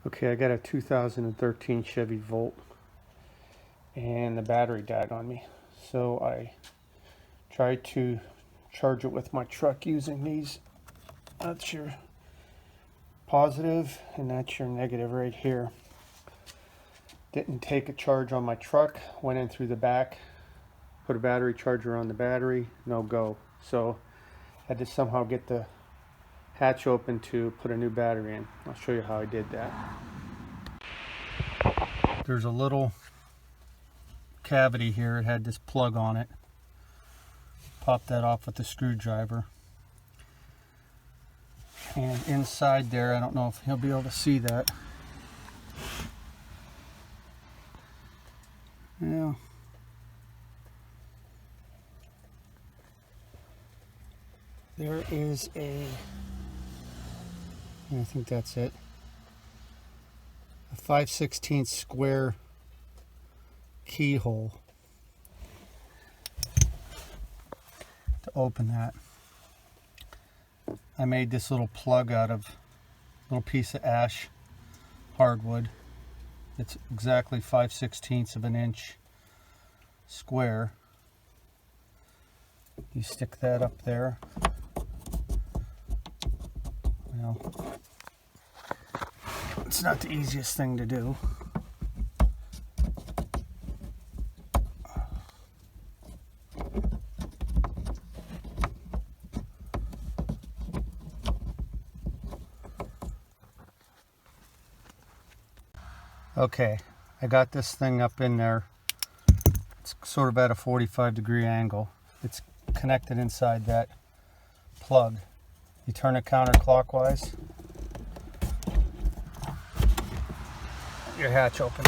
Okay, I got a 2013 Chevy Volt and the battery died on me. So I tried to charge it with my truck using these. That's your positive and that's your negative right here. Didn't take a charge on my truck, went in through the back, put a battery charger on the battery, no go. So I had to somehow get the hatch open to put a new battery in. I'll show you how I did that. There's a little cavity here. It had this plug on it. Pop that off with a screwdriver. And inside there, I don't know if you'll be able to see that. Yeah. There is I think that's it, a 5/16 square keyhole to open that. I made this little plug out of a little piece of ash hardwood. It's exactly 5/16 of an inch square. You stick that up there. Well, it's not the easiest thing to do. Okay, I got this thing up in there. It's sort of at a 45-degree angle. It's connected inside that plug. You turn it counterclockwise, your hatch opens.